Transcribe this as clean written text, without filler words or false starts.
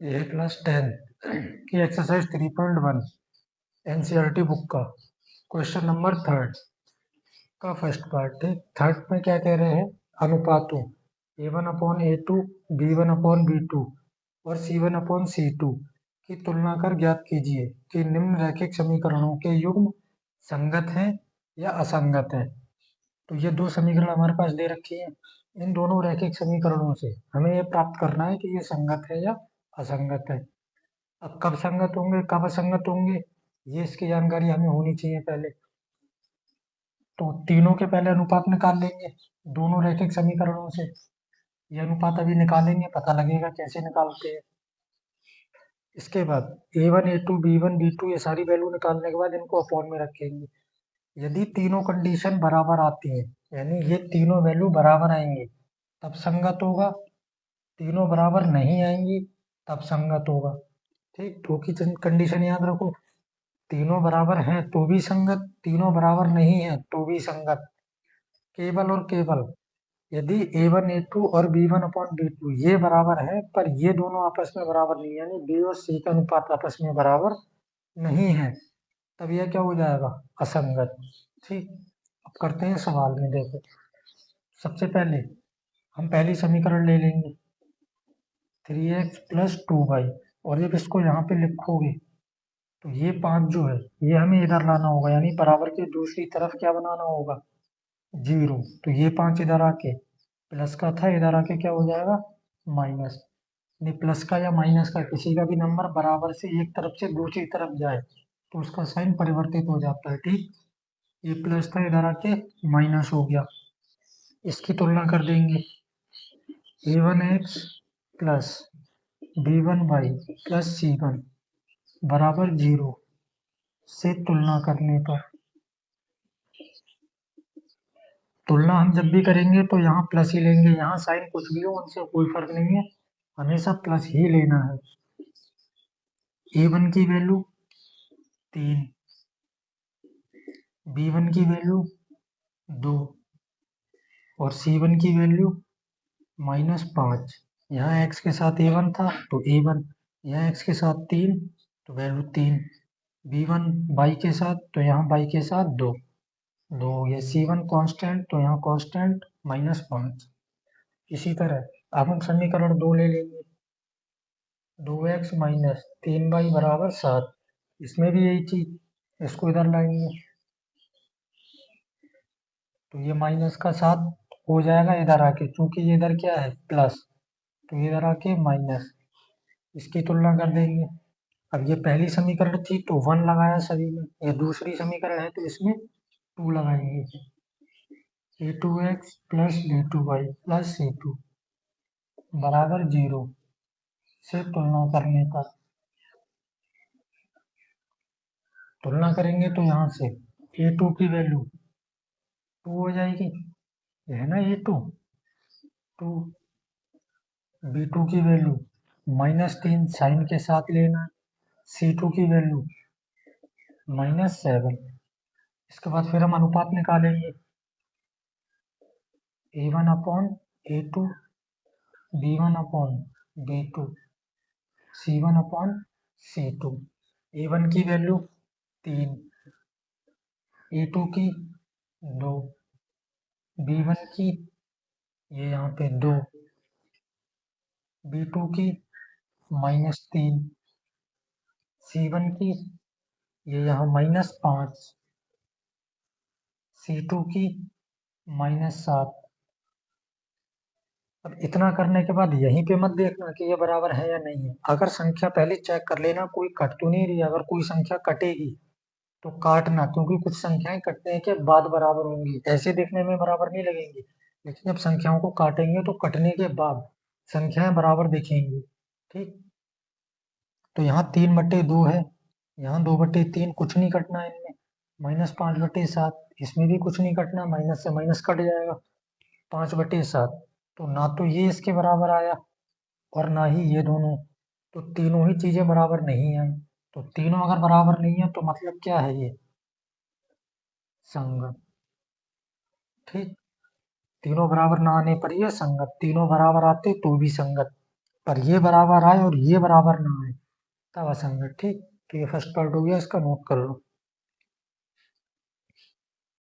A+10 की exercise 3.1 NCERT book का question number 3 का फर्स्ट पार्ट है। थर्ड में क्या कह रहे हैं? अनुपातों A1/A2, B1/B2 और C1/C2 की तुलना कर ज्ञात कीजिए कि निम्न रैखिक समीकरणों के युग्म संगत हैं या असंगत हैं। तो ये दो समीकरण हमारे पास दे रखी हैं। इन दोनों रैखिक समीकरणों से हमें ये प्राप्त करना है कि ये संगत है या असंगत है। अब कब संगत होंगे, कब असंगत होंगे, ये इसकी जानकारी हमें होनी चाहिए पहले। तो तीनों के पहले अनुपात निकाल लेंगे दोनों रैखिक समीकरणों से। ये अनुपात अभी निकालेंगे, पता लगेगा कैसे निकालते हैं। इसके बाद A1, A2, B1, B2 ये सारी वैल्यू निकालने के बाद इनको अपॉन में रखेंगे। यदि तीनों कंडीशन बराबर आती हैं, यानी ये तीनों वैल्यू बराबर आएंगी, तब संगत होगा। तीनों बराबर नहीं आएंगी तब संगत होगा। ठीक, दो की कंडीशन याद रखो। तीनों बराबर हैं तो भी संगत, तीनों बराबर नहीं है तो भी संगत। केवल और केवल यदि A1, A2 और B1/B2 ये बराबर है, पर ये दोनों आपस में बराबर नहीं, यानी B और C का अनुपात आपस में बराबर नहीं है, तब यह क्या हो जाएगा? असंगत। ठीक, अब करते हैं सवाल में। देखो, सबसे पहले हम पहली समीकरण ले लेंगे 3x + 2y, और जब इसको यहाँ पे लिखोगे तो ये 5 जो है ये हमें इधर लाना होगा, यानी बराबर की दूसरी तरफ क्या बनाना होगा? 0। तो ये 5 इधर आके प्लस का था, इधर आके क्या हो जाएगा? माइनस। नहीं, प्लस का या माइनस का किसी का भी नंबर बराबर से एक तरफ से दूसरी तरफ जाए तो उसका साइन परिवर्तित हो जाता है। ठीक, ये प्लस था, इधर आके माइनस हो गया। इसकी तुलना कर देंगे A1x + B1y + C1 बराबर 0 से तुलना करने पर, तुलना हम जब भी करेंगे तो यहाँ प्लस ही लेंगे, यहाँ साइन कुछ भी हो उनसे कोई फर्क नहीं है, हमेशा प्लस ही लेना है। A1 की वैल्यू 3, B1 की वैल्यू 2 और C1 की वैल्यू -5। यहाँ x के साथ A1 था तो A1, यहाँ x के साथ 3 तो वैल्यू 3, B1 y के साथ तो यहाँ y के साथ 2, ये C1 कांस्टेंट तो यहाँ कांस्टेंट -5। इसी तरह अब हम समीकरण 2 ले लेंगे 2x - 3y = 7। इसमें भी यही चीज, इसको इधर लाएंगे तो ये माइनस का 7 हो जाएगा इधर आके, क्योंकि ये इधर क्या है? प्लस, तो ये इधर आके माइनस। इसकी तुलना कर देंगे। अब ये पहली समीकरण थी तो 1 लगाया सभी में, ये दूसरी समीकरण है तो इसमें 2 लगाएंगे। A2x + B2y + C2 बराबर 0 से तुलना करने पर, तुलना करेंगे तो यहाँ से A2 की वैल्यू 2 हो जाएगी, ये है ना A2, 2। B2 की वैल्यू -3 साइन के साथ लेना, C2 की वैल्यू -7। इसके बाद फिर हम अनुपात निकालेंगे A1/A2, B1/B2, C1/C2। A1 की वैल्यू 3, A2 की 2, B1 की ये यहाँ पे 2, B2 की -3, C1 की ये यहाँ -5, C2 की -7। अब इतना करने के बाद यहीं पे मत देखना कि ये बराबर है या नहीं है। अगर संख्या पहले चेक कर लेना कोई कट तो नहीं रही है। अगर कोई संख्या कटेगी तो काटना, क्योंकि कुछ संख्याएं कटने के बाद बराबर होंगी, ऐसे देखने में बराबर नहीं लगेंगी, लेकिन जब संख्याओं को काटेंगे तो कटने के बाद संख्याएं बराबर दिखेंगी। ठीक, तो यहाँ 3/2 है, यहाँ 2/3, कुछ नहीं कटना इनमें। -5/7, इसमें भी कुछ नहीं कटना, माइनस से माइनस कट जाएगा। 5/7, तो ना तो ये इसके बराबर आया और ना ही ये दोनों, तो तीनों ही चीजें बराबर नहीं आई। तो तीनों अगर बराबर नहीं है तो मतलब क्या है? ये संगत। ठीक, तीनों बराबर ना आने पर ये संगत, तीनों बराबर आते तो भी संगत। पर ये बराबर आए और ये बराबर ना आए तब असंगत। ठीक, तो ये फर्स्ट पार्ट हो गया, इसका नोट कर लो।